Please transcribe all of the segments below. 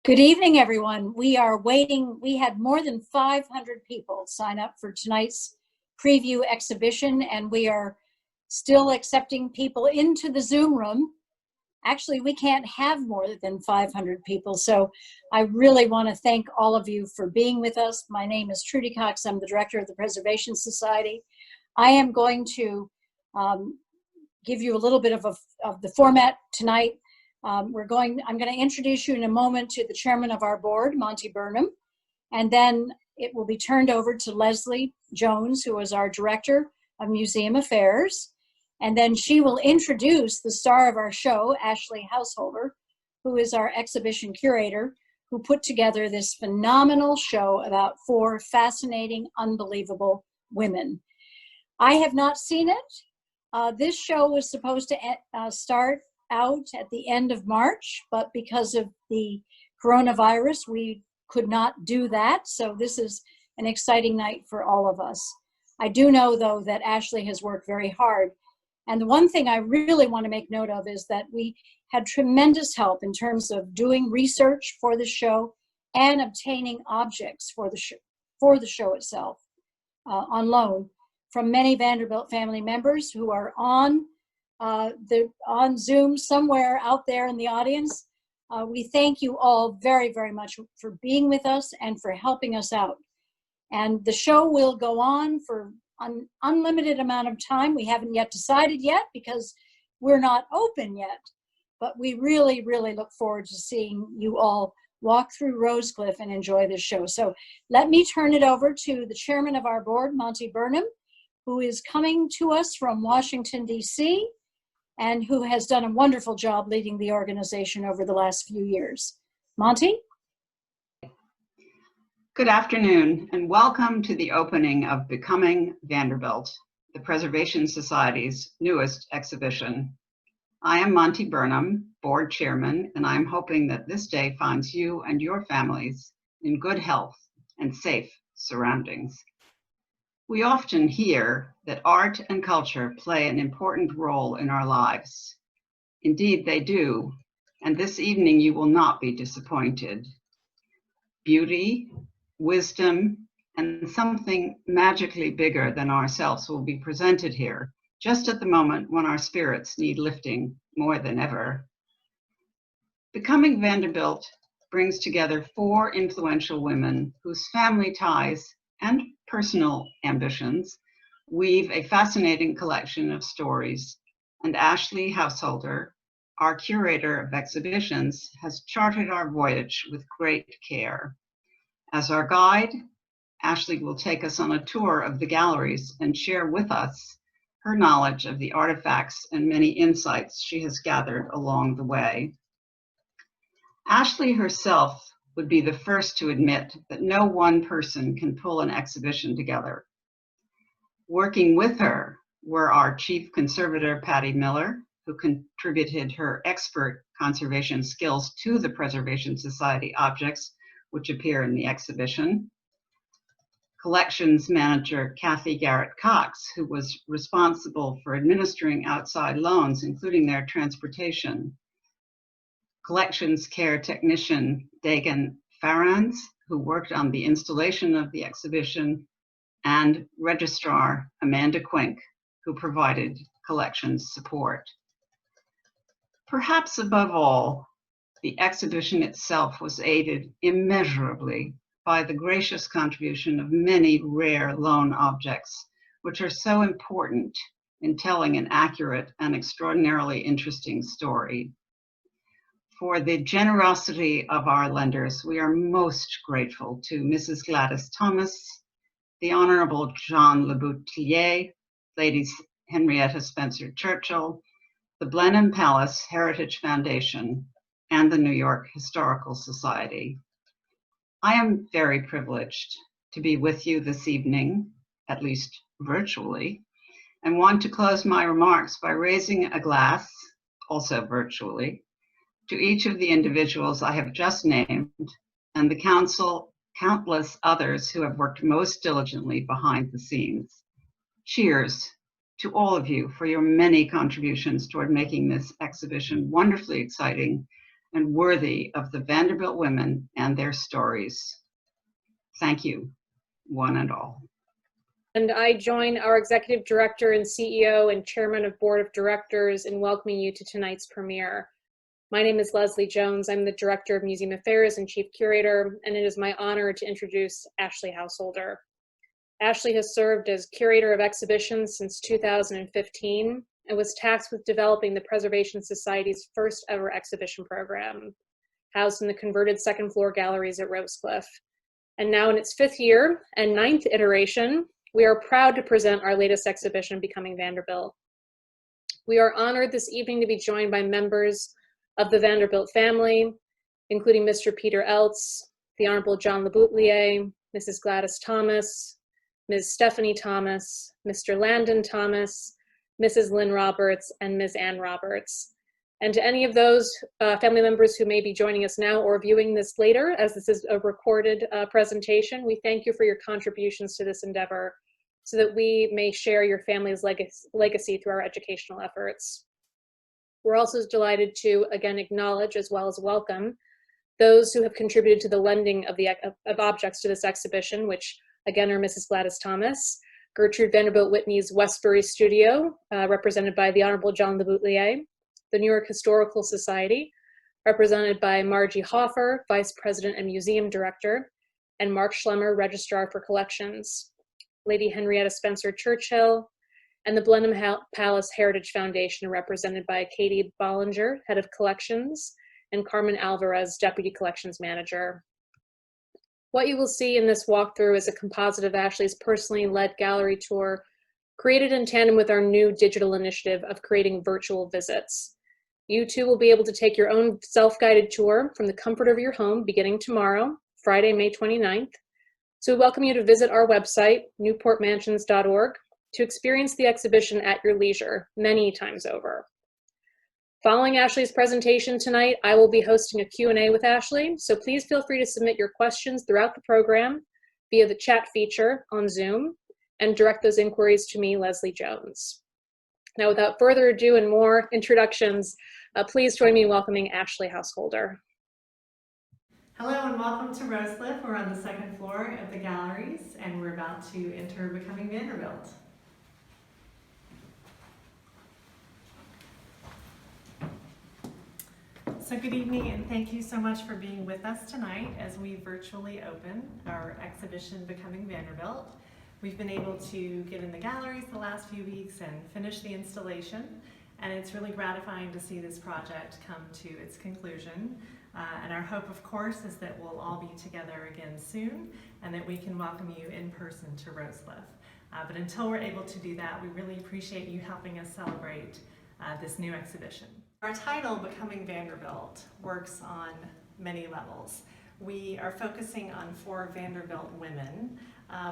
Good evening, everyone. We are waiting. We had more than 500 people sign up for tonight's preview exhibition, and we are still accepting people into the Zoom room. Actually, we can't have more than 500 people, so I really want to thank all of you for being with us. My name is Trudy Cox. I'm the director of the Preservation Society. I am going to give you a little bit of the format tonight. I'm going to introduce you in a moment to the chairman of our board, Monty Burnham, and then it will be turned over to Leslie Jones, who is our director of museum affairs. And then she will introduce the star of our show, Ashley Householder, who is our exhibition curator, who put together this phenomenal show about 4 fascinating, unbelievable women. I have not seen it. This show was supposed to start out at the end of March, but because of the coronavirus, we could not do that. So this is an exciting night for all of us. I do know, though, that Ashley has worked very hard. And the one thing I really want to make note of is that we had tremendous help in terms of doing research for the show and obtaining objects for the show itself on loan from many Vanderbilt family members who are on Zoom somewhere out there in the audience. We thank you all very, very much for being with us and for helping us out. And the show will go on for an unlimited amount of time. We haven't yet decided yet because we're not open yet, but we really, really look forward to seeing you all walk through Rosecliff and enjoy this show. So let me turn it over to the chairman of our board, Monty Burnham, who is coming to us from Washington, D.C., and who has done a wonderful job leading the organization over the last few years. Monty? Good afternoon, and welcome to the opening of Becoming Vanderbilt, the Preservation Society's newest exhibition. I am Monty Burnham, board chairman, and I'm hoping that this day finds you and your families in good health and safe surroundings. We often hear that art and culture play an important role in our lives. Indeed, they do, and this evening you will not be disappointed. Beauty, wisdom, and something magically bigger than ourselves will be presented here, just at the moment when our spirits need lifting more than ever. Becoming Vanderbilt brings together 4 influential women whose family ties and personal ambitions weave a fascinating collection of stories, and Ashley Householder, our curator of exhibitions, has charted our voyage with great care. As our guide, Ashley will take us on a tour of the galleries and share with us her knowledge of the artifacts and many insights she has gathered along the way. Ashley herself would be the first to admit that no one person can pull an exhibition together. Working with her were our chief conservator, Patty Miller, who contributed her expert conservation skills to the Preservation Society objects which appear in the exhibition. Collections manager, Kathy Garrett Cox, who was responsible for administering outside loans, including their transportation. Collections care technician Dagan Farrands, who worked on the installation of the exhibition, and registrar Amanda Quink, who provided collections support. Perhaps above all, the exhibition itself was aided immeasurably by the gracious contribution of many rare loan objects, which are so important in telling an accurate and extraordinarily interesting story. For the generosity of our lenders, we are most grateful to Mrs. Gladys Thomas, the Honorable John Leboutillier, Ladies Henrietta Spencer Churchill, the Blenheim Palace Heritage Foundation, and the New York Historical Society. I am very privileged to be with you this evening, at least virtually, and want to close my remarks by raising a glass, also virtually, to each of the individuals I have just named and the countless others who have worked most diligently behind the scenes. Cheers to all of you for your many contributions toward making this exhibition wonderfully exciting and worthy of the Vanderbilt women and their stories. Thank you, one and all. And I join our Executive Director and CEO and Chairman of Board of Directors in welcoming you to tonight's premiere. My name is Leslie Jones. I'm the Director of Museum Affairs and Chief Curator, and it is my honor to introduce Ashley Householder. Ashley has served as Curator of Exhibitions since 2015 and was tasked with developing the Preservation Society's first ever exhibition program, housed in the converted second floor galleries at Rosecliff. And now in its 5th year and 9th iteration, we are proud to present our latest exhibition, Becoming Vanderbilt. We are honored this evening to be joined by members of the Vanderbilt family, including Mr. Peter Eltz, the Honorable John Leboutillier, Mrs. Gladys Thomas, Ms. Stephanie Thomas, Mr. Landon Thomas, Mrs. Lynn Roberts, and Ms. Ann Roberts. And to any of those family members who may be joining us now or viewing this later, as this is a recorded presentation, we thank you for your contributions to this endeavor so that we may share your family's legacy through our educational efforts. We're also delighted to again acknowledge as well as welcome those who have contributed to the lending of objects to this exhibition, which again are Mrs. Gladys Thomas, Gertrude Vanderbilt Whitney's Westbury Studio, represented by the Honorable John Leboutillier, the New York Historical Society, represented by Margie Hoffer, Vice President and Museum Director, and Mark Schlemmer, Registrar for Collections, Lady Henrietta Spencer Churchill, and the Blenheim Palace Heritage Foundation, represented by Katie Bollinger, Head of Collections, and Carmen Alvarez, Deputy Collections Manager. What you will see in this walkthrough is a composite of Ashley's personally led gallery tour, created in tandem with our new digital initiative of creating virtual visits. You too will be able to take your own self-guided tour from the comfort of your home beginning tomorrow, Friday, May 29th. So we welcome you to visit our website, newportmansions.org, to experience the exhibition at your leisure many times over. Following Ashley's presentation tonight, I will be hosting a Q&A with Ashley, so please feel free to submit your questions throughout the program via the chat feature on Zoom and direct those inquiries to me, Leslie Jones. Now, without further ado and more introductions, please join me in welcoming Ashley Householder. Hello and welcome to Rosecliff. We're on the 2nd floor of the galleries and we're about to enter Becoming Vanderbilt. So good evening and thank you so much for being with us tonight as we virtually open our exhibition Becoming Vanderbilt. We've been able to get in the galleries the last few weeks and finish the installation, and it's really gratifying to see this project come to its conclusion. And our hope, of course, is that we'll all be together again soon and that we can welcome you in person to Rosecliff. But until we're able to do that, we really appreciate you helping us celebrate this new exhibition. Our title, Becoming Vanderbilt, works on many levels. We are focusing on 4 Vanderbilt women,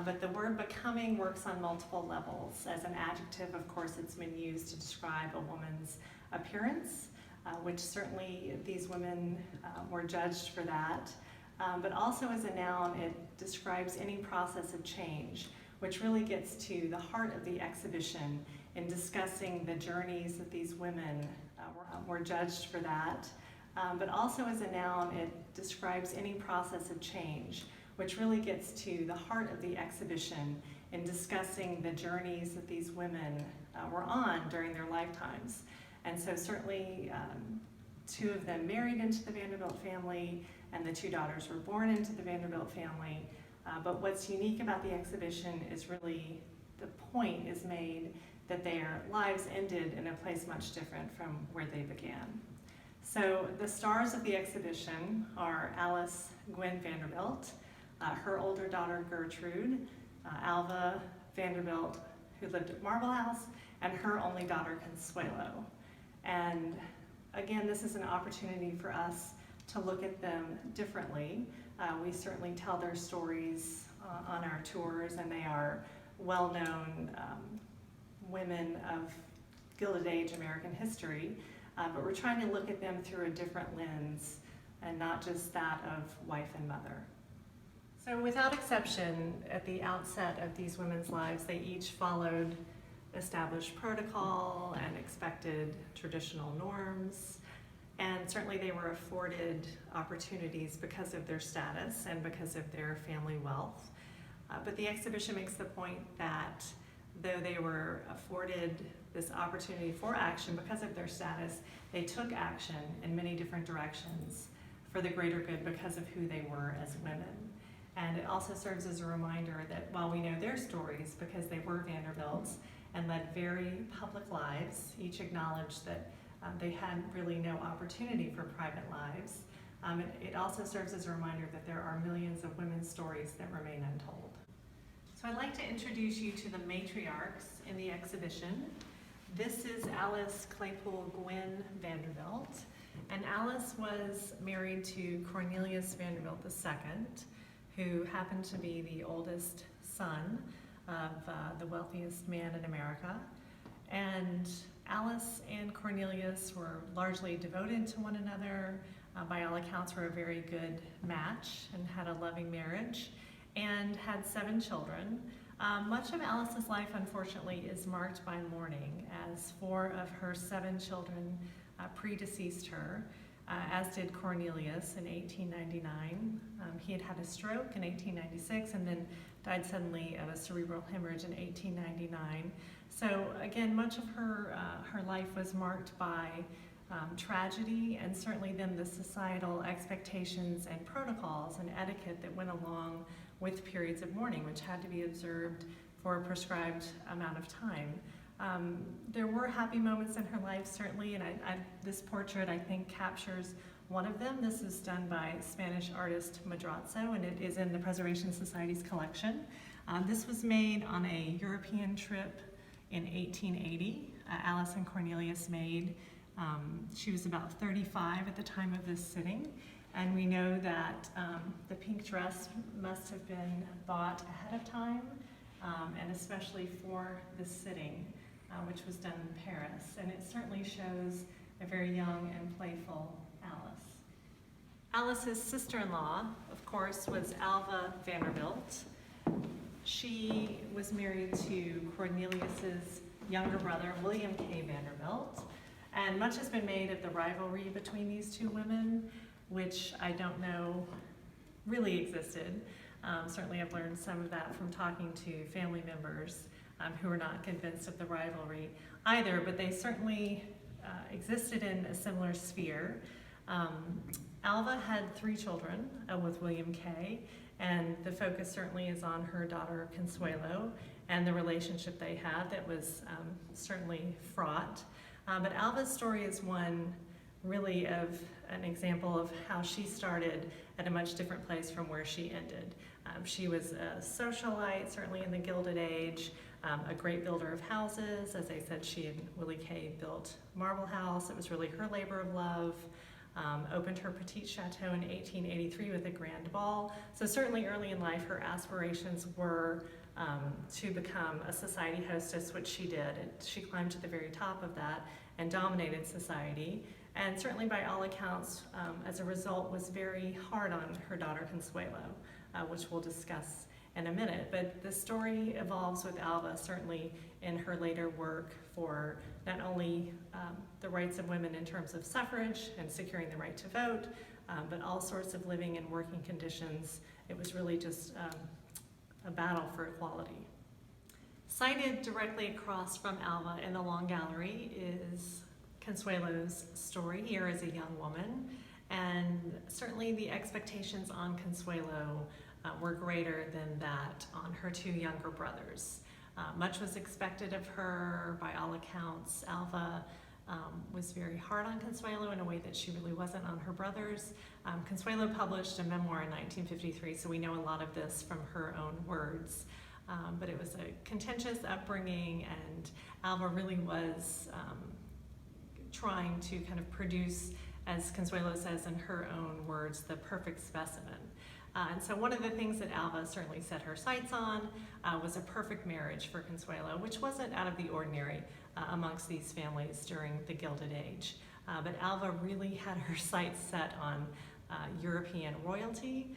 but the word becoming works on multiple levels. As an adjective, of course, it's been used to describe a woman's appearance, which certainly these women were judged for that. But also as a noun, it describes any process of change, which really gets to the heart of the exhibition in discussing the journeys that these women were judged for that. But also as a noun, it describes any process of change, which really gets to the heart of the exhibition in discussing the journeys that these women were on during their lifetimes. And so certainly 2 of them married into the Vanderbilt family, and the 2 daughters were born into the Vanderbilt family. But what's unique about the exhibition is really the point is made that their lives ended in a place much different from where they began. So the stars of the exhibition are Alice Gwen Vanderbilt, her older daughter Gertrude, Alva Vanderbilt, who lived at Marlborough, and her only daughter Consuelo. And again, this is an opportunity for us to look at them differently. We certainly tell their stories on our tours, and they are well-known women of Gilded Age American history, but we're trying to look at them through a different lens and not just that of wife and mother. So without exception, at the outset of these women's lives, they each followed established protocol and expected traditional norms. And certainly they were afforded opportunities because of their status and because of their family wealth. But the exhibition makes the point that though they were afforded this opportunity for action because of their status, they took action in many different directions for the greater good because of who they were as women. And it also serves as a reminder that while we know their stories because they were Vanderbilts and led very public lives, each acknowledged that they had really no opportunity for private lives. It also serves as a reminder that there are millions of women's stories that remain untold. So I'd like to introduce you to the matriarchs in the exhibition. This is Alice Claypool Gwynn Vanderbilt, and Alice was married to Cornelius Vanderbilt II, who happened to be the oldest son of the wealthiest man in America. And Alice and Cornelius were largely devoted to one another, by all accounts were a very good match and had a loving marriage, and had 7 children. Much of Alice's life, unfortunately, is marked by mourning, as 4 of her 7 children predeceased her, as did Cornelius in 1899. He had had a stroke in 1896 and then died suddenly of a cerebral hemorrhage in 1899. So again, much of her life was marked by tragedy, and certainly then the societal expectations and protocols and etiquette that went along with periods of mourning, which had to be observed for a prescribed amount of time. There were happy moments in her life, certainly, and this portrait, I think, captures one of them. This is done by Spanish artist Madrazo, and it is in the Preservation Society's collection. This was made on a European trip in 1880. Alice and Cornelius made. She was about 35 at the time of this sitting, and we know that the pink dress must have been bought ahead of time, and especially for this sitting, which was done in Paris. And it certainly shows a very young and playful Alice. Alice's sister-in-law, of course, was Alma Vanderbilt. She was married to Cornelius's younger brother, William K. Vanderbilt. And much has been made of the rivalry between these 2 women, which I don't know really existed. Certainly I've learned some of that from talking to family members who are not convinced of the rivalry either, but they certainly existed in a similar sphere. Alva had 3 children with William K., and the focus certainly is on her daughter Consuelo and the relationship they had that was certainly fraught. But Alva's story is one really of an example of how she started at a much different place from where she ended. She was a socialite, certainly in the Gilded Age, a great builder of houses. As I said, she and Willie K. built Marlborough House. It was really her labor of love. Opened her petite chateau in 1883 with a grand ball. So certainly early in life, her aspirations were to become a society hostess, which she did. She climbed to the very top of that and dominated society. And certainly by all accounts, as a result, was very hard on her daughter Consuelo, which we'll discuss in a minute. But the story evolves with Alva, certainly in her later work for not only the rights of women in terms of suffrage and securing the right to vote, but all sorts of living and working conditions. It was really just a battle for equality. Sited directly across from Alva in the Long Gallery is Consuelo's story here as a young woman, and certainly the expectations on Consuelo were greater than that on her 2 younger brothers. Much was expected of her. By all accounts, Alva was very hard on Consuelo in a way that she really wasn't on her brothers. Consuelo published a memoir in 1953, so we know a lot of this from her own words. But it was a contentious upbringing, and Alva really was trying to kind of produce, as Consuelo says in her own words, the perfect specimen. And so one of the things that Alva certainly set her sights on was a perfect marriage for Consuelo, which wasn't out of the ordinary amongst these families during the Gilded Age. But Alva really had her sights set on European royalty.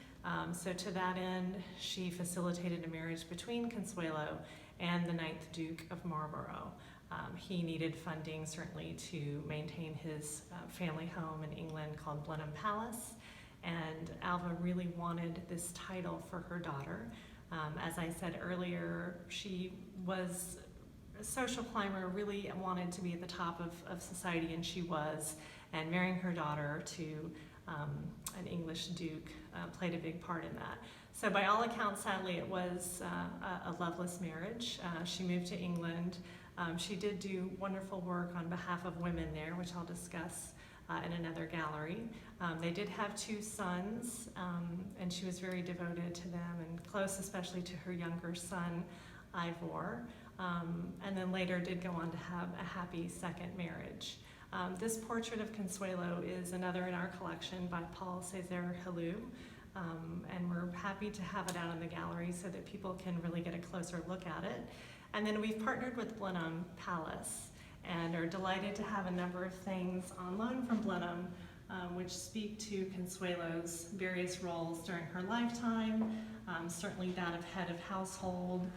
So to that end, she facilitated a marriage between Consuelo and the 9th Duke of Marlborough. He needed funding certainly to maintain his family home in England called Blenheim Palace, and Alva really wanted this title for her daughter. As I said earlier, she was a social climber, really wanted to be at the top of society, and she was, and marrying her daughter to an English duke played a big part in that. So by all accounts, sadly, it was a loveless marriage. She moved to England. She did do wonderful work on behalf of women there, which I'll discuss in another gallery. They did have 2 sons, and she was very devoted to them and close especially to her younger son, Ivor, and then later did go on to have a happy second marriage. This portrait of Consuelo is another in our collection by Paul Césaire Hallou, and we're happy to have it out in the gallery so that people can really get a closer look at it. And then we've partnered with Blenheim Palace and are delighted to have a number of things on loan from Blenheim, which speak to Consuelo's various roles during her lifetime, certainly that of head of household.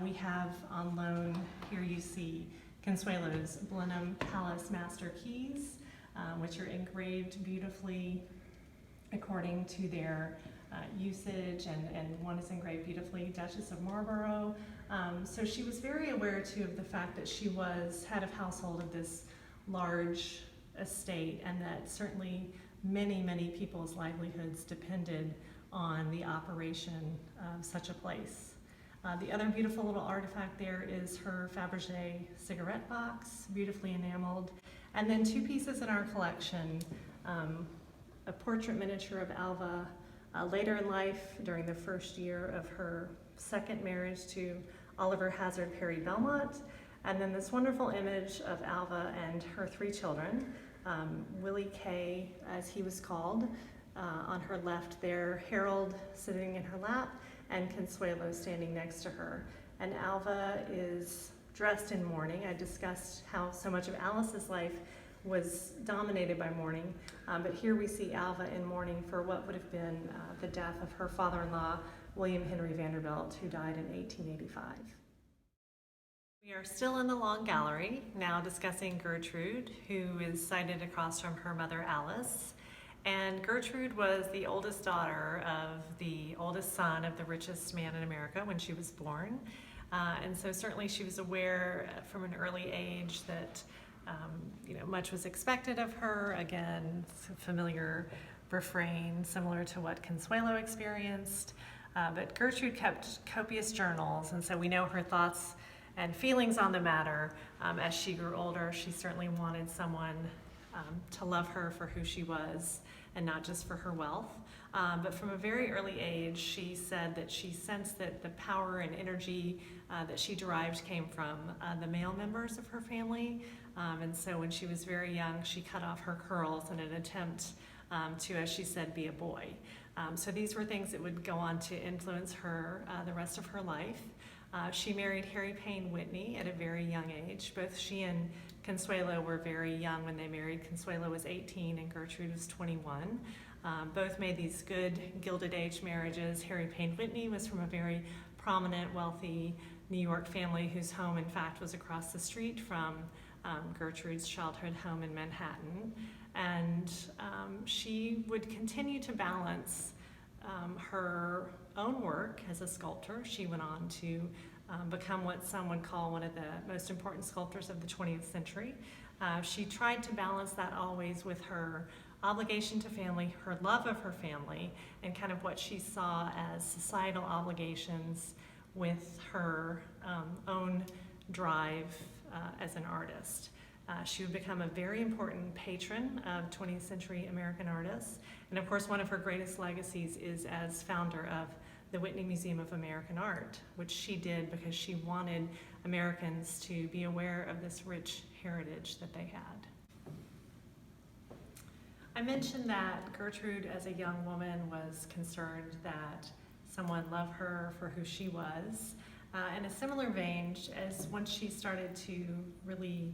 We have on loan, here you see Consuelo's Blenheim Palace master keys, which are engraved beautifully according to their usage, and one is engraved beautifully, Duchess of Marlborough. So she was very aware too of the fact that she was head of household of this large estate, and that certainly many, many people's livelihoods depended on the operation of such a place. The other beautiful little artifact there is her Fabergé cigarette box, beautifully enameled. And then 2 pieces in our collection, a portrait miniature of Alva later in life during the first year of her second marriage to Oliver Hazard Perry Belmont, and then this wonderful image of Alva and her 3 children, Willie K, as he was called, on her left there, Harold sitting in her lap, and Consuelo standing next to her. And Alva is dressed in mourning. I discussed how so much of Alice's life was dominated by mourning, but here we see Alva in mourning for what would have been the death of her father-in-law, William Henry Vanderbilt, who died in 1885. We are still in the long gallery, now discussing Gertrude, who is sited across from her mother Alice. And Gertrude was the oldest daughter of the oldest son of the richest man in America when she was born. And so certainly she was aware from an early age that much was expected of her. Again, familiar refrain similar to what Consuelo experienced. But Gertrude kept copious journals, and so we know her thoughts and feelings on the matter. As she grew older, she certainly wanted someone to love her for who she was and not just for her wealth. But from a very early age, she said that she sensed that the power and energy that she derived came from the male members of her family. And so when she was very young, she cut off her curls in an attempt to, as she said, be a boy. So these were things that would go on to influence her the rest of her life. She married Harry Payne Whitney at a very young age. Both she and Consuelo were very young when they married. Consuelo was 18 and Gertrude was 21. Both made these good Gilded Age marriages. Harry Payne Whitney was from a very prominent, wealthy New York family whose home, in fact, was across the street from Gertrude's childhood home in Manhattan. And she would continue to balance her own work as a sculptor. She went on to become what some would call one of the most important sculptors of the 20th century. She tried to balance that always with her obligation to family, her love of her family, and kind of what she saw as societal obligations with her own drive as an artist. She would become a very important patron of 20th century American artists. And of course, one of her greatest legacies is as founder of the Whitney Museum of American Art, which she did because she wanted Americans to be aware of this rich heritage that they had. I mentioned that Gertrude, as a young woman, was concerned that someone love her for who she was. In a similar vein, as once she started to really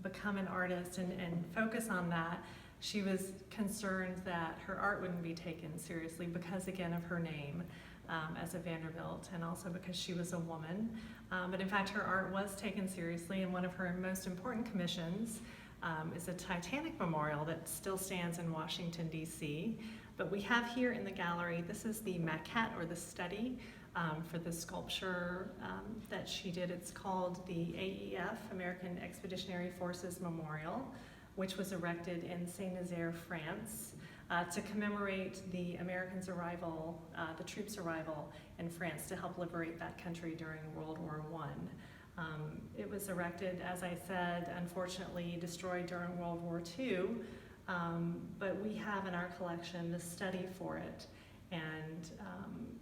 become an artist and focus on that, She was concerned that her art wouldn't be taken seriously because, again, of her name as a Vanderbilt, and also because she was a woman. But in fact, her art was taken seriously, and one of her most important commissions is a Titanic memorial that still stands in Washington, D.C. But we have here in the gallery, this is the maquette or the study for the sculpture that she did. It's called the AEF, American Expeditionary Forces Memorial, which was erected in Saint-Nazaire, France, to commemorate the Americans' arrival, the troops' arrival in France to help liberate that country during World War I. It was erected, as I said, unfortunately destroyed during World War II, but we have in our collection the study for it. And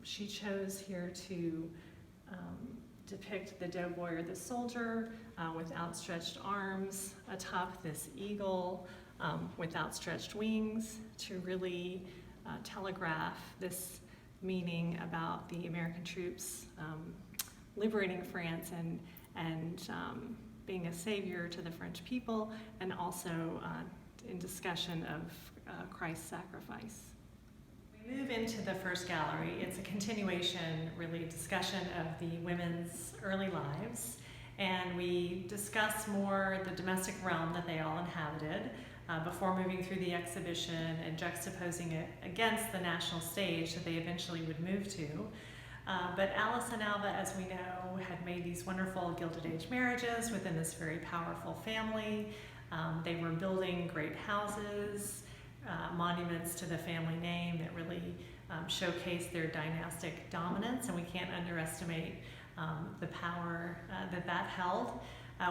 she chose here to depict the doughboy or the soldier with outstretched arms atop this eagle with outstretched wings to really telegraph this meaning about the American troops liberating France and being a savior to the French people, and also in discussion of Christ's sacrifice. We move into the first gallery. It's a continuation, really, discussion of the women's early lives, and we discuss more the domestic realm that they all inhabited before moving through the exhibition and juxtaposing it against the national stage that they eventually would move to. But Alice and Alva, as we know, had made these wonderful Gilded Age marriages within this very powerful family. They were building great houses, monuments to the family name that really showcase their dynastic dominance, and we can't underestimate the power that held.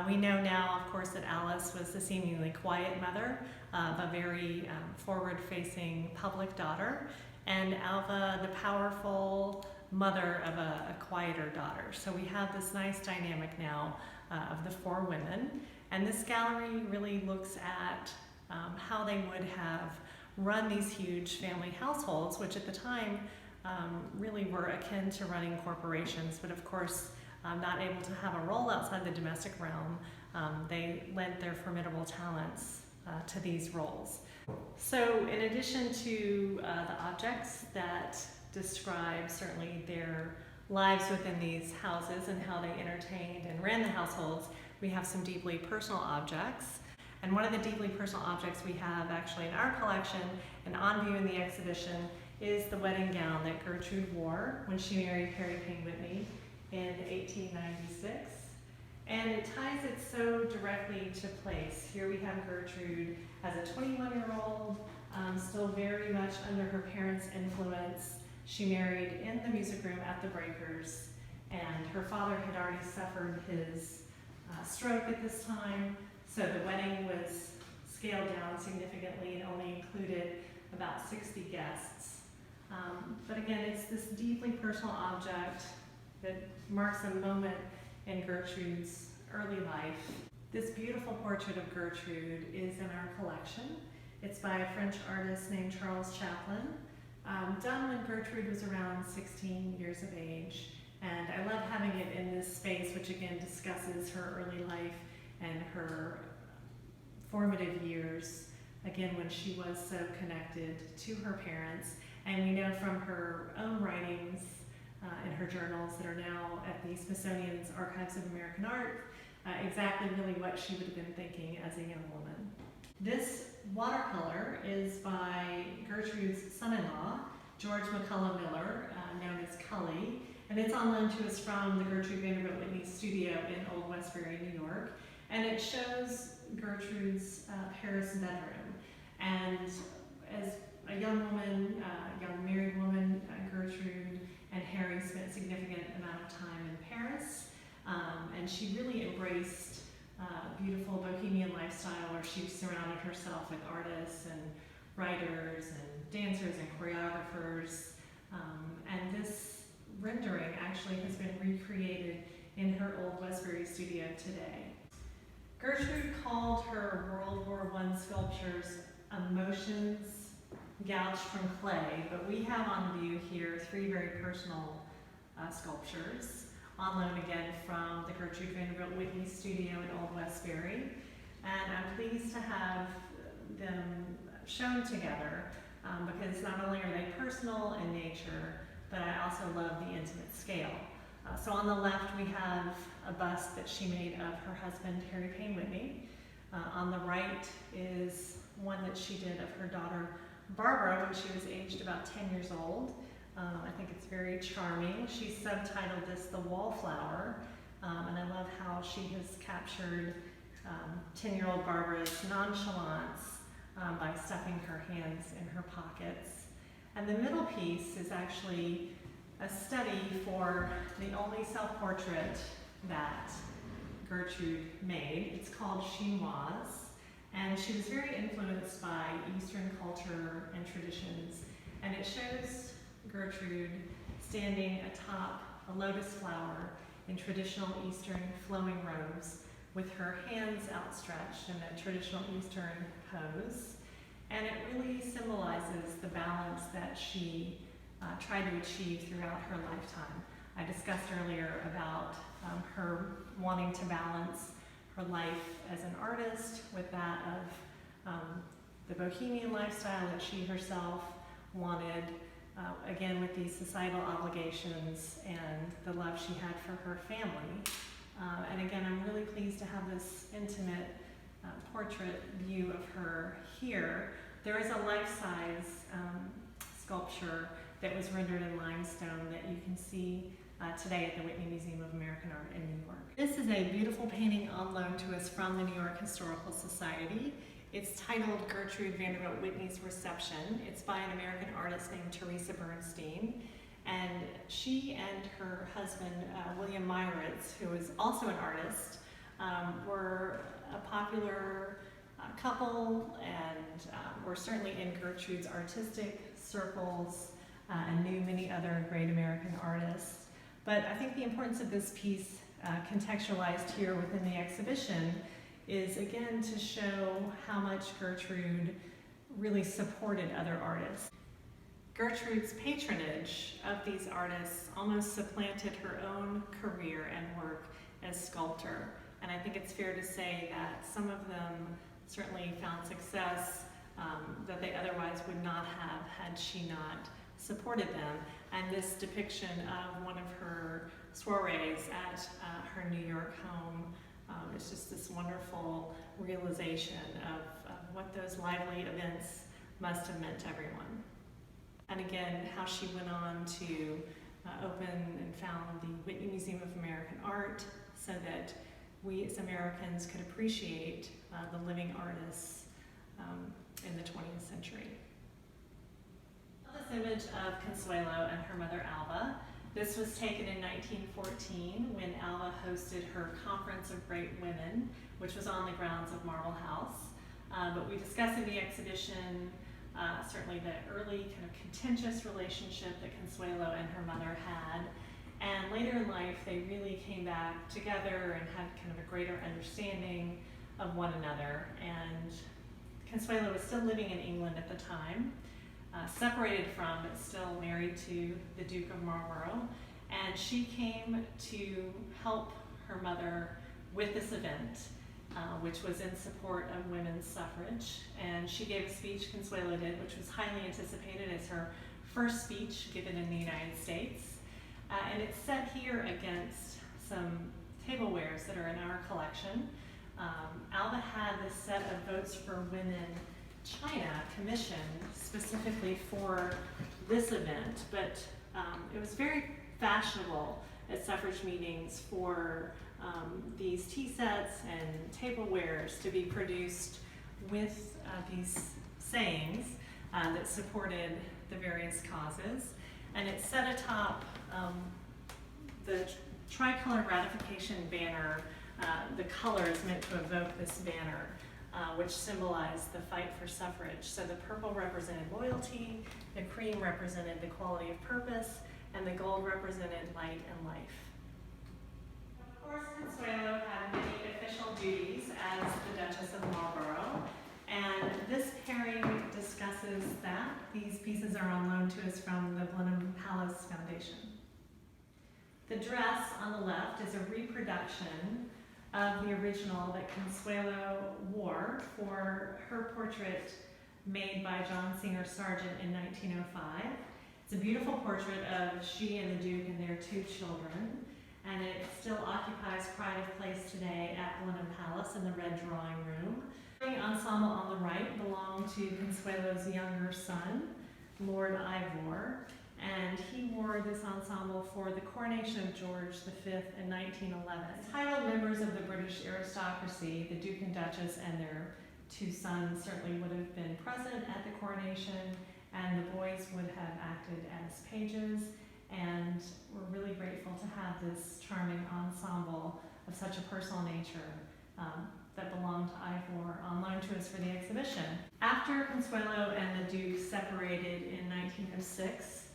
We know now, of course, that Alice was the seemingly quiet mother of a very forward-facing public daughter, and Alva the powerful mother of a quieter daughter. So we have this nice dynamic now of the four women, and this gallery really looks at how they would have run these huge family households, which at the time really were akin to running corporations, but of course not able to have a role outside the domestic realm. They lent their formidable talents to these roles. So in addition to the objects that describe certainly their lives within these houses and how they entertained and ran the households, we have some deeply personal objects. And one of the deeply personal objects we have actually in our collection and on view in the exhibition is the wedding gown that Gertrude wore when she married Harry King Whitney in 1896. And it ties it so directly to place. Here we have Gertrude as a 21-year-old, still very much under her parents' influence. She married in the music room at the Breakers, and her father had already suffered his stroke at this time, so the wedding was scaled down significantly and only included about 60 guests. But again, it's this deeply personal object that marks a moment in Gertrude's early life. This beautiful portrait of Gertrude is in our collection. It's by a French artist named Charles Chaplin, done when Gertrude was around 16 years of age. And I love having it in this space, which again discusses her early life and her formative years, again when she was so connected to her parents. And we know from her own writings in her journals that are now at the Smithsonian's Archives of American Art, exactly really what she would have been thinking as a young woman. This watercolor is by Gertrude's son-in-law, George McCullough Miller, known as Cully, and it's on loan to us from the Gertrude Vanderbilt Whitney studio in Old Westbury, New York, and it shows Gertrude's Paris bedroom. And as a young woman, young married woman, Gertrude and Harry spent a significant amount of time in Paris, and she really embraced beautiful bohemian lifestyle where she surrounded herself with artists and writers and dancers and choreographers, and this rendering actually has been recreated in her Old Westbury studio today. Gertrude called her World War I sculptures emotions gouged from clay, but we have on view here three very personal sculptures, on loan again from the Gertrude Vanderbilt Whitney studio in Old Westbury. And I'm pleased to have them shown together because not only are they personal in nature, but I also love the intimate scale. So on the left we have a bust that she made of her husband, Harry Payne Whitney. On the right is one that she did of her daughter, Barbara, when she was aged about 10 years old. I think it's very charming. She subtitled this The Wallflower, and I love how she has captured 10-year-old Barbara's nonchalance by stuffing her hands in her pockets. And the middle piece is actually a study for the only self-portrait that Gertrude made. It's called She Was, and she was very influenced by Eastern culture and traditions, and it shows Gertrude standing atop a lotus flower in traditional Eastern flowing robes with her hands outstretched in a traditional Eastern pose, and it really symbolizes the balance that she tried to achieve throughout her lifetime. I discussed earlier about her wanting to balance her life as an artist with that of the bohemian lifestyle that she herself wanted, again with these societal obligations and the love she had for her family. And again, I'm really pleased to have this intimate portrait view of her here. There is a life-size sculpture that was rendered in limestone that you can see today at the Whitney Museum of American Art in New York. This is a beautiful painting on loan to us from the New York Historical Society. It's titled Gertrude Vanderbilt Whitney's Reception. It's by an American artist named Teresa Bernstein. And she and her husband, William Meyritz, who is also an artist, were a popular couple and were certainly in Gertrude's artistic circles and knew many other great American artists. But I think the importance of this piece contextualized here within the exhibition is again to show how much Gertrude really supported other artists. Gertrude's patronage of these artists almost supplanted her own career and work as sculptor. And I think it's fair to say that some of them certainly found success that they otherwise would not have had she not supported them. And this depiction of one of her soirees at her New York home is just this wonderful realization of what those lively events must have meant to everyone. And again, how she went on to open and found the Whitney Museum of American Art so that we as Americans could appreciate the living artists in the 20th century. This image of Consuelo and her mother Alba. This was taken in 1914 when Alba hosted her Conference of Great Women, which was on the grounds of Marlborough House. But we discuss in the exhibition certainly the early kind of contentious relationship that Consuelo and her mother had. And later in life, they really came back together and had kind of a greater understanding of one another. And Consuelo was still living in England at the time, separated from, but still married to the Duke of Marlborough. And she came to help her mother with this event, which was in support of women's suffrage. And she gave a speech, Consuelo did, which was highly anticipated as her first speech given in the United States. And it's set here against some tablewares that are in our collection. Alba had this set of Votes for Women China commissioned specifically for this event, but it was very fashionable at suffrage meetings for these tea sets and tablewares to be produced with these sayings that supported the various causes. And it's set atop the tricolor ratification banner. The color is meant to evoke this banner, which symbolized the fight for suffrage. So the purple represented loyalty, the cream represented the quality of purpose, and the gold represented light and life. Of course, Consuelo had many official duties as the Duchess of Marlborough, and this pairing discusses that. These pieces are on loan to us from the Blenheim Palace Foundation. The dress on the left is a reproduction of the original that Consuelo wore for her portrait made by John Singer Sargent in 1905. It's a beautiful portrait of she and the Duke and their 2 children, and it still occupies pride of place today at Blenheim Palace in the Red Drawing Room. The ensemble on the right belonged to Consuelo's younger son, Lord Ivor, and he wore this ensemble for the coronation of George V in 1911. Titled members of the British aristocracy, the Duke and Duchess and their 2 sons certainly would have been present at the coronation, and the boys would have acted as pages, and we're really grateful to have this charming ensemble of such a personal nature that belonged to Ivor on loan to us for the exhibition. After Consuelo and the Duke separated in 1906,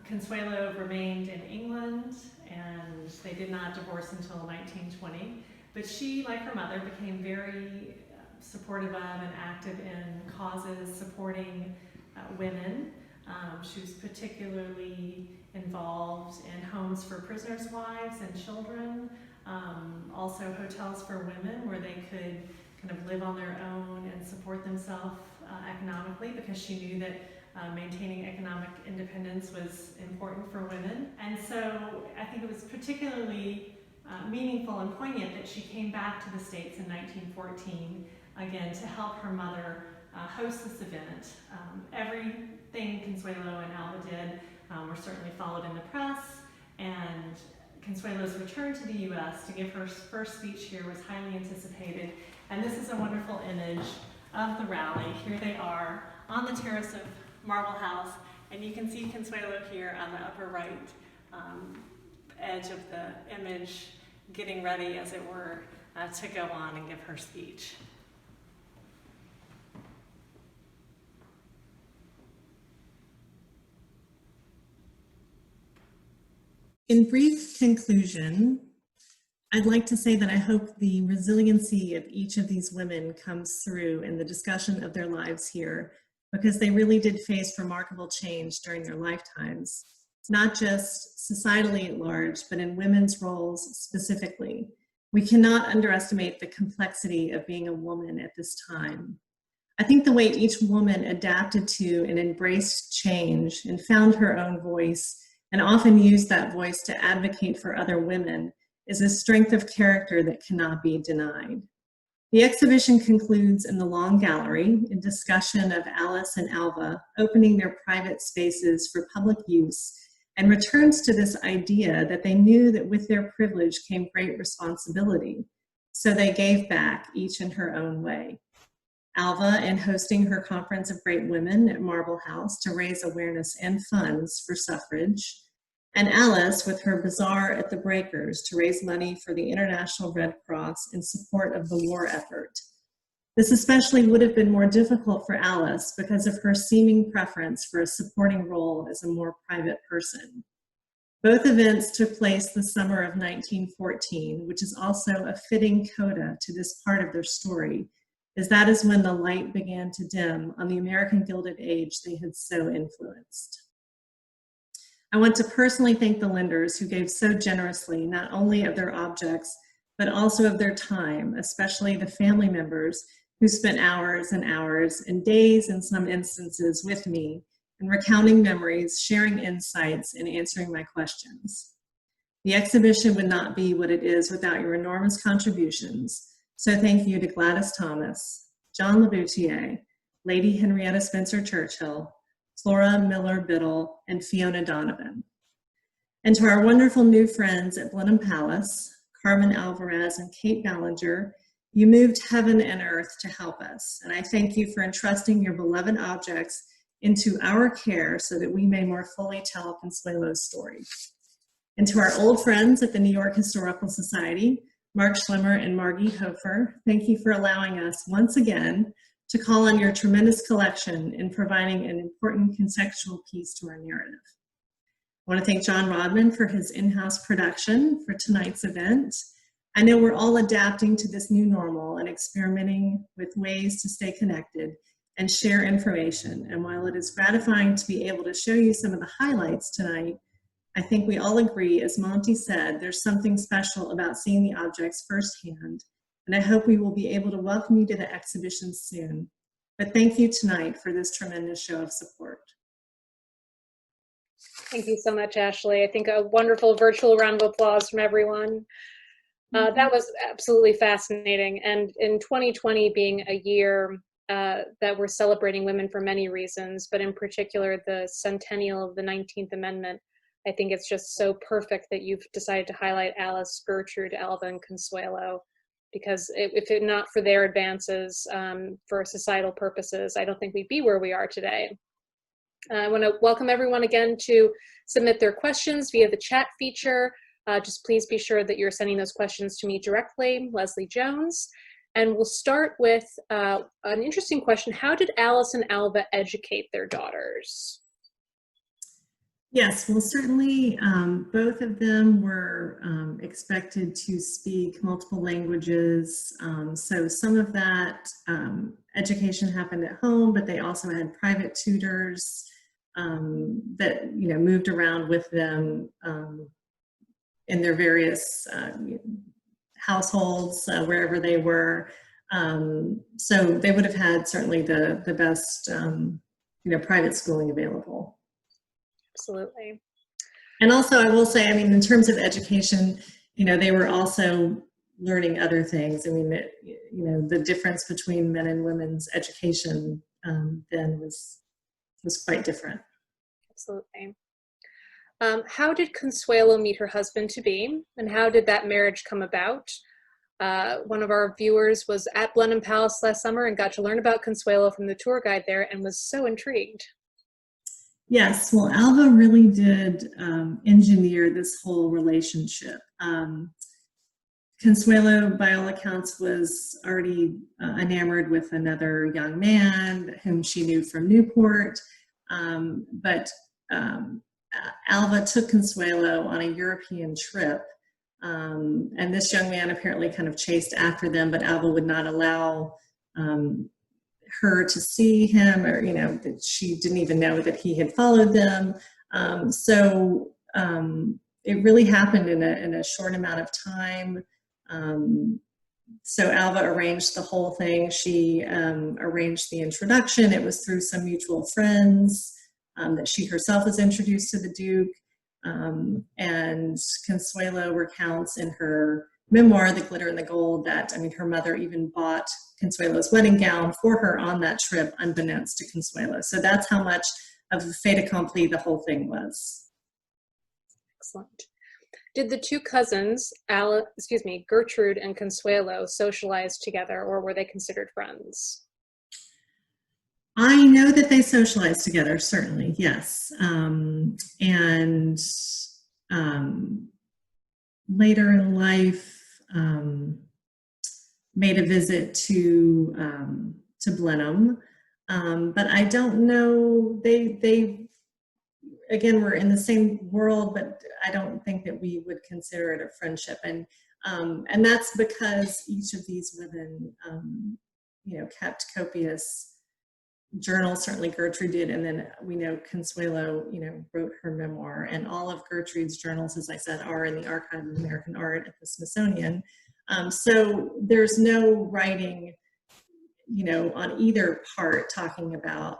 Consuelo remained in England, and they did not divorce until 1920, but she, like her mother, became very supportive of and active in causes supporting women. She was particularly involved in homes for prisoners' wives and children, also hotels for women where they could kind of live on their own and support themselves economically, because she knew that maintaining economic independence was important for women. And so I think it was particularly meaningful and poignant that she came back to the States in 1914, again, to help her mother host this event. Everything Consuelo and Alma did were certainly followed in the press, and Consuelo's return to the U.S. to give her first speech here was highly anticipated. And this is a wonderful image of the rally. Here they are on the terrace of Marble House, and you can see Consuelo here on the upper right edge of the image, getting ready, as it were, to go on and give her speech. In brief conclusion, I'd like to say that I hope the resiliency of each of these women comes through in the discussion of their lives here, because they really did face remarkable change during their lifetimes, not just societally at large, but in women's roles specifically. We cannot underestimate the complexity of being a woman at this time. I think the way each woman adapted to and embraced change and found her own voice, and often used that voice to advocate for other women, is a strength of character that cannot be denied. The exhibition concludes in the long gallery, a discussion of Alice and Alva opening their private spaces for public use, and returns to this idea that they knew that with their privilege came great responsibility, so they gave back, each in her own way. Alva in hosting her Conference of Great Women at Marble House to raise awareness and funds for suffrage, and Alice with her bazaar at the Breakers to raise money for the International Red Cross in support of the war effort. This especially would have been more difficult for Alice because of her seeming preference for a supporting role as a more private person. Both events took place the summer of 1914, which is also a fitting coda to this part of their story, as that is when the light began to dim on the American Gilded Age they had so influenced. I want to personally thank the lenders who gave so generously, not only of their objects, but also of their time, especially the family members who spent hours and hours and days in some instances with me in recounting memories, sharing insights, and answering my questions. The exhibition would not be what it is without your enormous contributions. So thank you to Gladys Thomas, John Laboutier, Lady Henrietta Spencer Churchill, Flora Miller Biddle, and Fiona Donovan. And to our wonderful new friends at Blenheim Palace, Carmen Alvarez and Kate Ballinger, you moved heaven and earth to help us. And I thank you for entrusting your beloved objects into our care so that we may more fully tell Consuelo's story. And to our old friends at the New York Historical Society, Mark Schlemmer and Margie Hofer, thank you for allowing us once again to call on your tremendous collection in providing an important contextual piece to our narrative. I want to thank John Rodman for his in-house production for tonight's event. I know we're all adapting to this new normal and experimenting with ways to stay connected and share information. And while it is gratifying to be able to show you some of the highlights tonight, I think we all agree, as Monty said, there's something special about seeing the objects firsthand, and I hope we will be able to welcome you to the exhibition soon. But thank you tonight for this tremendous show of support. Thank you so much, Ashley. I think a wonderful virtual round of applause from everyone. That was absolutely fascinating. And in 2020 being a year that we're celebrating women for many reasons, but in particular the centennial of the 19th Amendment, I think it's just so perfect that you've decided to highlight Alice, Gertrude, Alva, and Consuelo, because if it not for their advances for societal purposes, I don't think we'd be where we are today. I want to welcome everyone again to submit their questions via the chat feature. Just please be sure that you're sending those questions to me directly, Leslie Jones. And we'll start with an interesting question. How did Alice and Alva educate their daughters? Yes, well, certainly both of them were expected to speak multiple languages. So some of that education happened at home, but they also had private tutors that moved around with them in their various households, wherever they were. So they would have had certainly the best private schooling available. Absolutely. And also, I will say, I mean, in terms of education, they were also learning other things. I mean, the difference between men and women's education then was quite different. Absolutely. How did Consuelo meet her husband-to-be, and how did that marriage come about? One of our viewers was at Blenheim Palace last summer and got to learn about Consuelo from the tour guide there and was so intrigued. Yes, well, Alva really did engineer this whole relationship. Consuelo, by all accounts, was already enamored with another young man whom she knew from Newport, but Alva took Consuelo on a European trip, and this young man apparently kind of chased after them, but Alva would not allow her to see him, or that she didn't even know that he had followed them. So it really happened in a short amount of time. So Alva arranged the whole thing. She arranged the introduction. It was through some mutual friends that she herself was introduced to the Duke. And Consuelo recounts in her memoir, The Glitter and the Gold, that, her mother even bought Consuelo's wedding gown for her on that trip, unbeknownst to Consuelo. So that's how much of a fait accompli the whole thing was. Excellent. Did the two cousins, Gertrude and Consuelo, socialize together, or were they considered friends? I know that they socialized together, certainly, yes. And later in life, made a visit to Blenheim, but I don't know, they again, we're in the same world, but I don't think that we would consider it a friendship. And that's because each of these women, kept copious journals. Certainly Gertrude did, and then we know Consuelo, wrote her memoir, and all of Gertrude's journals, as I said, are in the Archive of American Art at the Smithsonian. So there's no writing, on either part talking about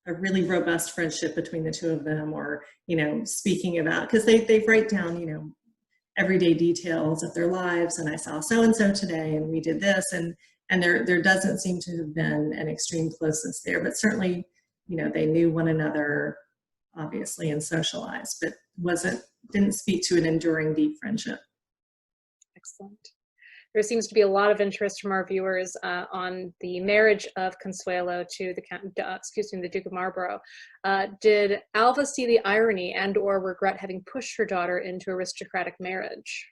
a really robust friendship between the two of them, or, speaking about, because they write down, everyday details of their lives, and I saw so-and-so today, and we did this, and there doesn't seem to have been an extreme closeness there, but certainly, they knew one another, obviously, and socialized, but didn't speak to an enduring, deep friendship. Excellent. There seems to be a lot of interest from our viewers on the marriage of Consuelo to the Duke of Marlborough. Did Alva see the irony and/or regret having pushed her daughter into aristocratic marriage?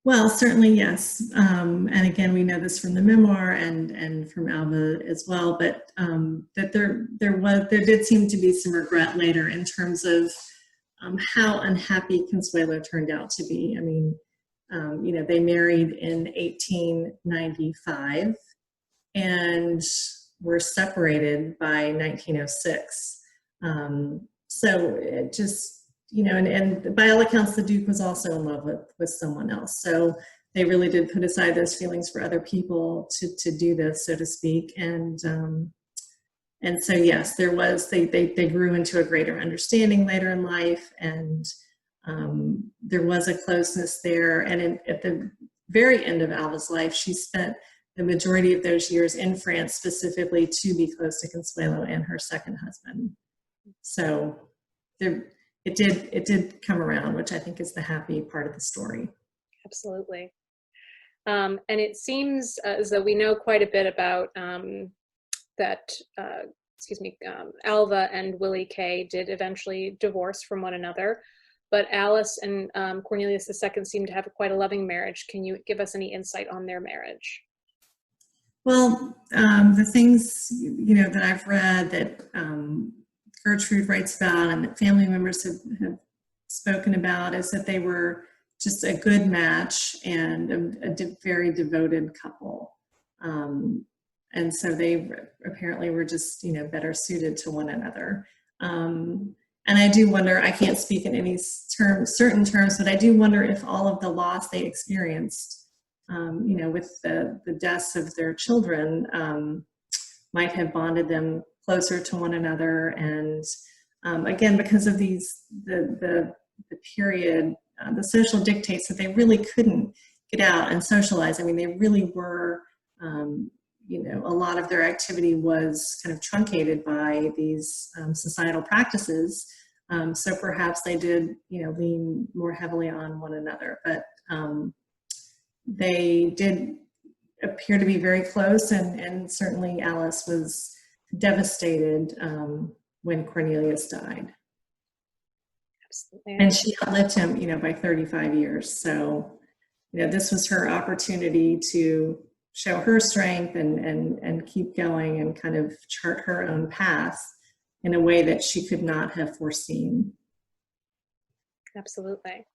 Well, certainly, yes. And again, we know this from the memoir and from Alva as well, but that there did seem to be some regret later in terms of how unhappy Consuelo turned out to be. They married in 1895 and were separated by 1906. So it just, and by all accounts, the Duke was also in love with someone else. So they really did put aside those feelings for other people to do this, so to speak. And so, yes, there was, they grew into a greater understanding later in life, and there was a closeness there. And at the very end of Alva's life, she spent the majority of those years in France specifically to be close to Consuelo and her second husband. So it did come around, which I think is the happy part of the story. Absolutely. And it seems as though we know quite a bit about Alva and Willie Kay did eventually divorce from one another, but Alice and Cornelius II seem to have quite a loving marriage. Can you give us any insight on their marriage? Well, the things, that I've read that Gertrude writes about and that family members have spoken about is that they were just a good match and a very devoted couple. And so they apparently were just, better suited to one another. And I do wonder, I can't speak in any certain terms, but I do wonder if all of the loss they experienced, with the deaths of their children, might have bonded them closer to one another. And again, because of the period, the social dictates that they really couldn't get out and socialize. I mean, they really were, a lot of their activity was kind of truncated by these societal practices. So perhaps they did, lean more heavily on one another, but they did appear to be very close, and certainly Alice was devastated when Cornelius died. Absolutely. And she outlived him, by 35 years. So, this was her opportunity to show her strength and keep going and kind of chart her own path in a way that she could not have foreseen. Absolutely.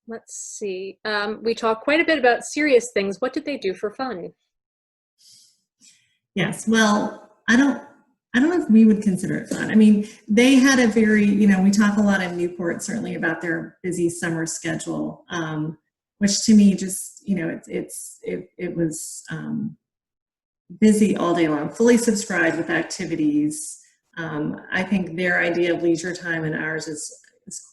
Let's see. We talked quite a bit about serious things. What did they do for fun? Yes, well, I don't know if we would consider it fun. I mean, they had a very, we talk a lot in Newport certainly about their busy summer schedule, which to me just, it was busy all day long, fully subscribed with activities. I think their idea of leisure time and ours is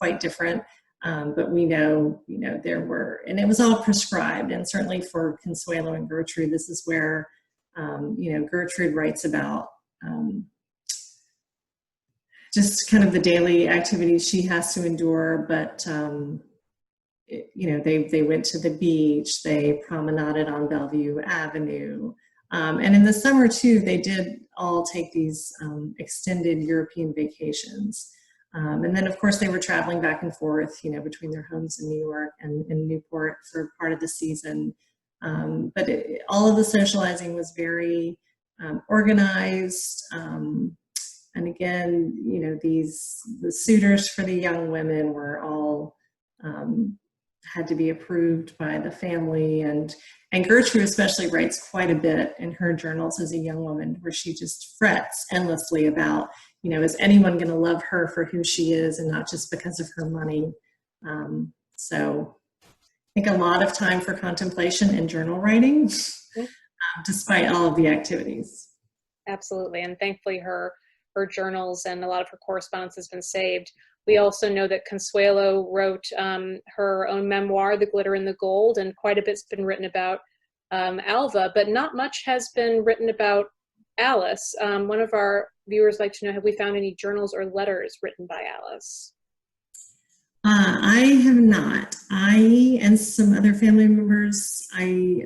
quite different. But we know, there were, and it was all prescribed. And certainly for Consuelo and Gertrude, this is where, Gertrude writes about just kind of the daily activities she has to endure. But, they went to the beach, they promenaded on Bellevue Avenue. And in the summer too, they did all take these extended European vacations. And then, of course, they were traveling back and forth, between their homes in New York and in Newport for part of the season. But all of the socializing was very organized. And again, the suitors for the young women were all had to be approved by the family. And Gertrude especially writes quite a bit in her journals as a young woman, where she just frets endlessly about, is anyone going to love her for who she is and not just because of her money? So I think a lot of time for contemplation and journal writing, despite all of the activities. Absolutely. And thankfully her journals and a lot of her correspondence has been saved. We also know that Consuelo wrote her own memoir, The Glitter and the Gold, and quite a bit's been written about Alva, but not much has been written about Alice. One of our viewers like to know, have we found any journals or letters written by Alice? I have not. I and some other family members, I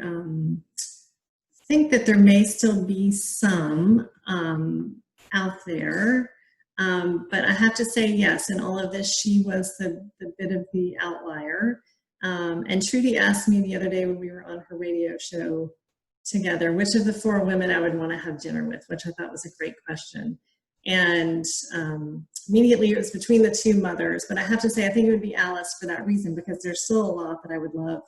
think that there may still be some out there. But I have to say, yes, in all of this, she was the bit of the outlier. And Trudy asked me the other day when we were on her radio show together, which of the four women I would want to have dinner with, which I thought was a great question. And immediately it was between the two mothers, but I have to say, I think it would be Alice for that reason, because there's still a lot that I would love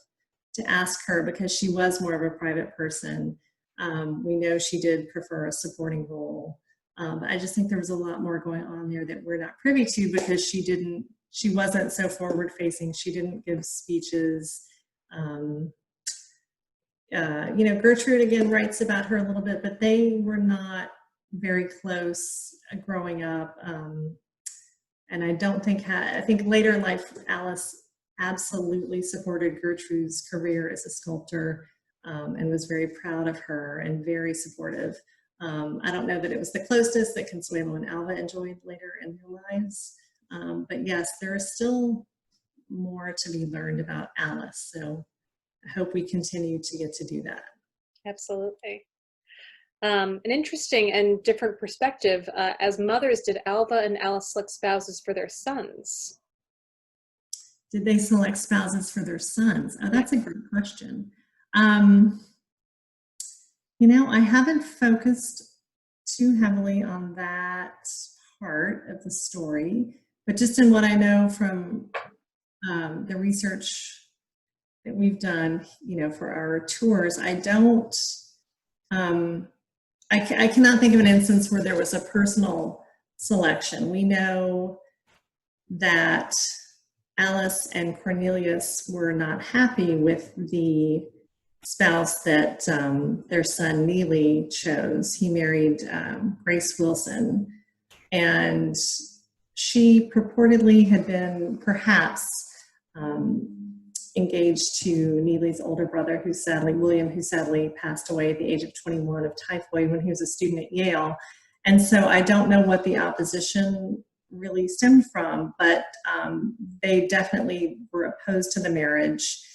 to ask her, because she was more of a private person. We know she did prefer a supporting role. I just think there was a lot more going on there that we're not privy to, because she wasn't so forward facing. She didn't give speeches. you know, Gertrude again writes about her a little bit, but they were not very close growing up. And I don't think, I think later in life, Alice absolutely supported Gertrude's career as a sculptor, and was very proud of her and very supportive. I don't know that it was the closeness that Consuelo and Alva enjoyed later in their lives. But yes, there is still more to be learned about Alice. So I hope we continue to get to do that. Absolutely. An interesting and different perspective. As mothers, did Alva and Alice select spouses for their sons? Did they select spouses for their sons? Oh, that's a great question. You know, I haven't focused too heavily on that part of the story, but just in what I know from the research that we've done, you know, for our tours, I don't, I cannot think of an instance where there was a personal selection. We know that Alice and Cornelius were not happy with the spouse that their son Neely chose. He married Grace Wilson, and she purportedly had been perhaps engaged to Neely's older brother, William, who sadly passed away at the age of 21 of typhoid when he was a student at Yale. And so I don't know what the opposition really stemmed from, but they definitely were opposed to the marriage.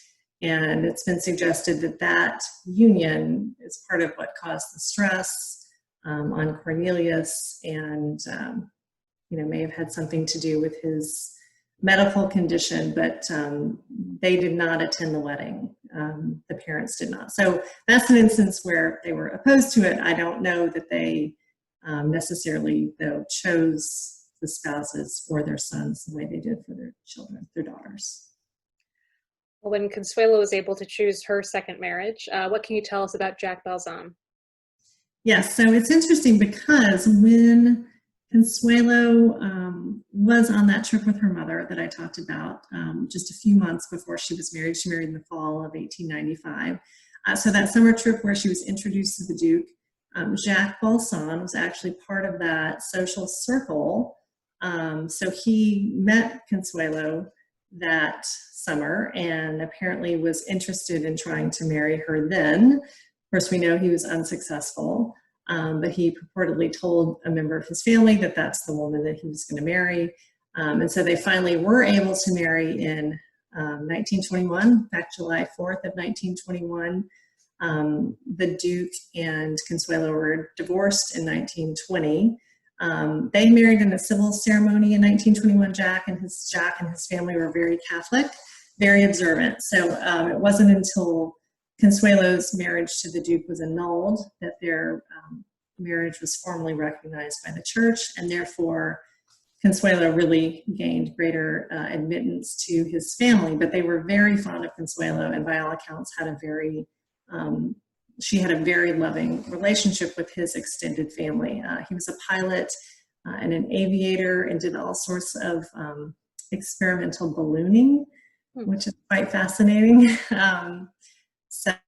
And it's been suggested that that union is part of what caused the stress on Cornelius, and you know, may have had something to do with his medical condition, but they did not attend the wedding. The parents did not. So that's an instance where they were opposed to it. I don't know that they necessarily, though, chose the spouses for their sons the way they did for their children, their daughters. Well, when Consuelo was able to choose her second marriage, what can you tell us about Jack Balzan? Yes, so it's interesting because when Consuelo was on that trip with her mother that I talked about just a few months before she was married. She married in the fall of 1895. So that summer trip where she was introduced to the Duke, Jacques Balzan was actually part of that social circle. So he met Consuelo that summer and apparently was interested in trying to marry her then. Of course, we know he was unsuccessful. But he purportedly told a member of his family that that's the woman that he was going to marry. And so they finally were able to marry in 1921, in fact, July 4th of 1921. The Duke and Consuelo were divorced in 1920. They married in a civil ceremony in 1921. Jack and his family were very Catholic, very observant. So it wasn't until Consuelo's marriage to the Duke was annulled that their marriage was formally recognized by the church, and therefore Consuelo really gained greater admittance to his family. But they were very fond of Consuelo, and by all accounts she had a very loving relationship with his extended family. He was a pilot and an aviator and did all sorts of experimental ballooning, which is quite fascinating.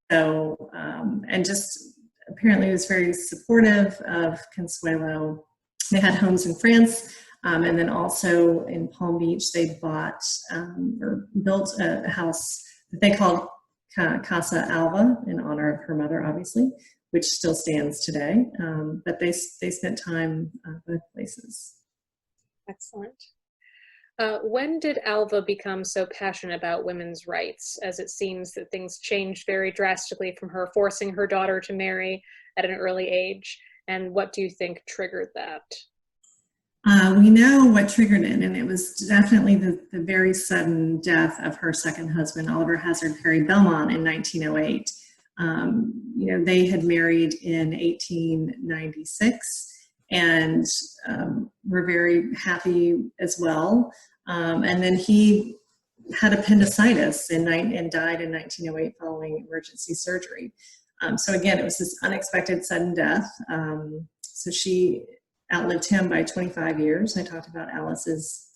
And just apparently was very supportive of Consuelo. They had homes in France, and then also in Palm Beach, they bought or built a house that they called Casa Alva in honor of her mother, obviously, which still stands today. But they spent time both places. Excellent. When did Alva become so passionate about women's rights, as it seems that things changed very drastically from her forcing her daughter to marry at an early age? And what do you think triggered that? We know what triggered it, and it was definitely the very sudden death of her second husband, Oliver Hazard Perry Belmont, in 1908. They had married in 1896 and were very happy as well. And then he had appendicitis and died in 1908 following emergency surgery. So again, it was this unexpected sudden death. So she outlived him by 25 years. I talked about Alice's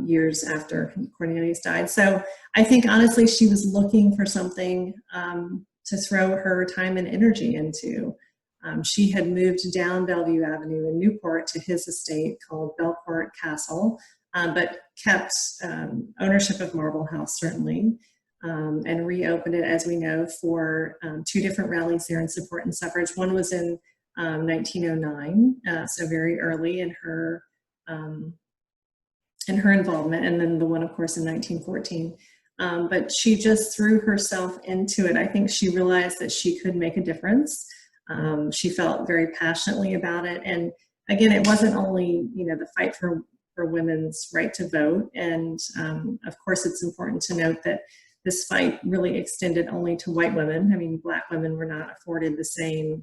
years after Cornelius died. So I think honestly she was looking for something to throw her time and energy into. She had moved down Bellevue Avenue in Newport to his estate called Belcourt Castle, but kept ownership of Marlborough House, certainly, and reopened it, as we know, for 2 different rallies there in support and suffrage. One was in 1909, so very early in her involvement, and then the one, of course, in 1914. But she just threw herself into it. I think she realized that she could make a difference. She felt very passionately about it. And again, it wasn't only, the fight for women's right to vote. And of course, it's important to note that this fight really extended only to white women. I mean, Black women were not afforded the same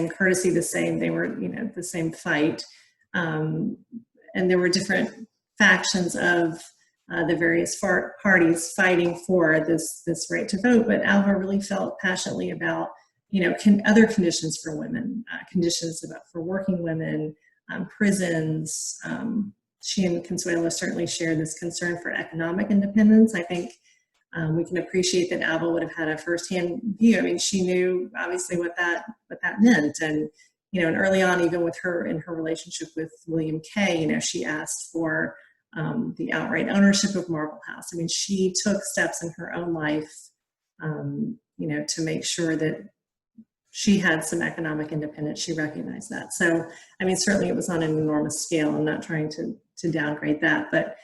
courtesy, they were, the same fight. And there were different factions of the various parties fighting for this right to vote. But Alva really felt passionately about, other conditions for women, conditions for working women, prisons. She and Consuela certainly shared this concern for economic independence. I think we can appreciate that Alva would have had a firsthand view. I mean, she knew obviously what that meant. And, and early on, even with her in her relationship with William Kay, she asked for the outright ownership of Marlborough House. I mean, she took steps in her own life, to make sure that she had some economic independence. She recognized that. So, I mean, certainly it was on an enormous scale. I'm not trying to downgrade that, but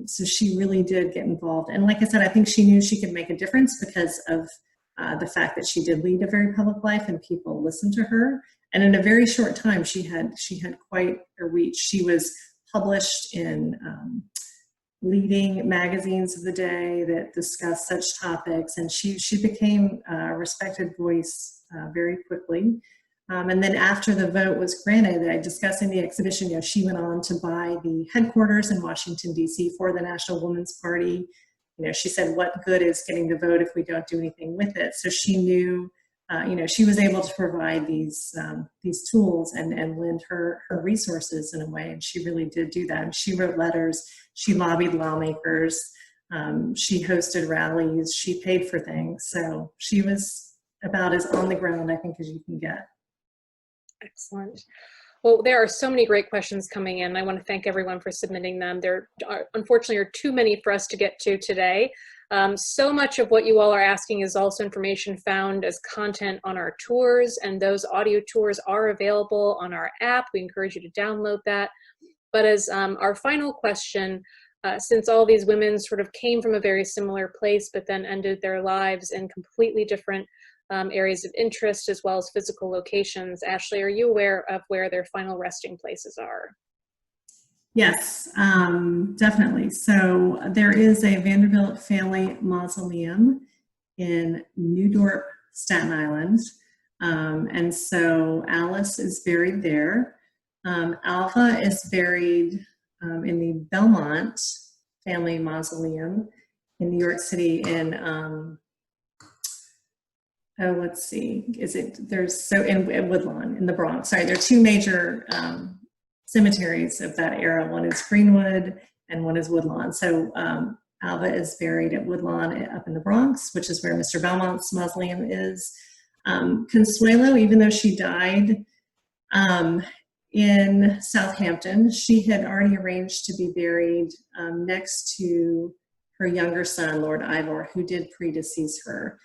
so she really did get involved. And like I said, I think she knew she could make a difference because of the fact that she did lead a very public life and people listened to her. And in a very short time, she had quite a reach. She was published in leading magazines of the day that discussed such topics, and she became a respected voice very quickly. And then after the vote was granted, discussing the exhibition, she went on to buy the headquarters in Washington, D.C. for the National Women's Party. She said, what good is getting the vote if we don't do anything with it? So she knew, she was able to provide these tools and lend her resources in a way, and she really did do that. And she wrote letters, she lobbied lawmakers, she hosted rallies, she paid for things. So she was about as on the ground, I think, as you can get. Excellent. Well, there are so many great questions coming in. I want to thank everyone for submitting them. There unfortunately are too many for us to get to today. So much of what you all are asking is also information found as content on our tours, and those audio tours are available on our app. We encourage you to download that. But as our final question, since all these women sort of came from a very similar place, but then ended their lives in completely different areas of interest as well as physical locations, Ashley, are you aware of where their final resting places are? Yes, definitely. So there is a Vanderbilt family mausoleum in New Dorp, Staten Island. And so Alice is buried there. Alva is buried in the Belmont family mausoleum in New York City in, let's see, in Woodlawn, in the Bronx. Sorry, there are 2 major cemeteries of that era. One is Greenwood and one is Woodlawn. So Alva is buried at Woodlawn up in the Bronx, which is where Mr. Belmont's mausoleum is. Consuelo, even though she died in Southampton, she had already arranged to be buried next to her younger son, Lord Ivor, who did predecease her.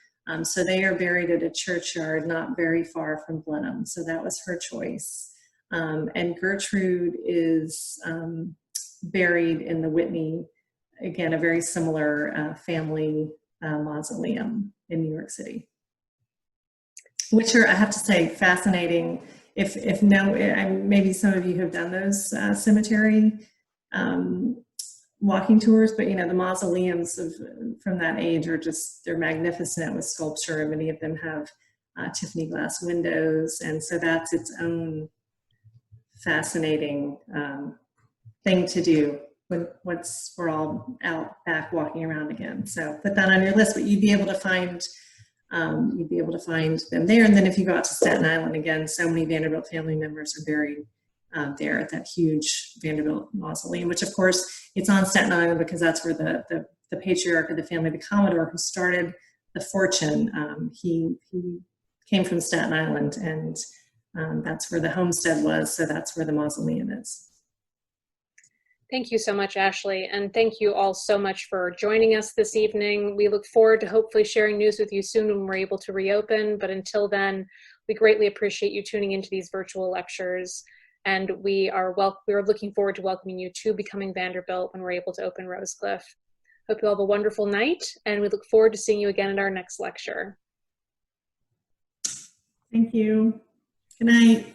So they are buried at a churchyard not very far from Blenheim. So that was her choice. And Gertrude is buried in the Whitney, again, a very similar family mausoleum in New York City, which are, I have to say, fascinating. If maybe some of you have done those cemetery walking tours, but the mausoleums from that age are they're magnificent with sculpture, and many of them have Tiffany glass windows, and so that's its own fascinating thing to do once we're all out back walking around again. So put that on your list, but you'd be able to find them there. And then if you go out to Staten Island, again, so many Vanderbilt family members are buried there at that huge Vanderbilt mausoleum, which of course it's on Staten Island because that's where the patriarch of the family, the Commodore, who started fortune. He came from Staten Island, and that's where the homestead was, so that's where the mausoleum is. Thank you so much, Ashley, and thank you all so much for joining us this evening. We look forward to hopefully sharing news with you soon when we're able to reopen, but until then, we greatly appreciate you tuning into these virtual lectures, and we are looking forward to welcoming you to Becoming Vanderbilt when we're able to open Rosecliff. Hope you all have a wonderful night, and we look forward to seeing you again at our next lecture. Thank you. Good night.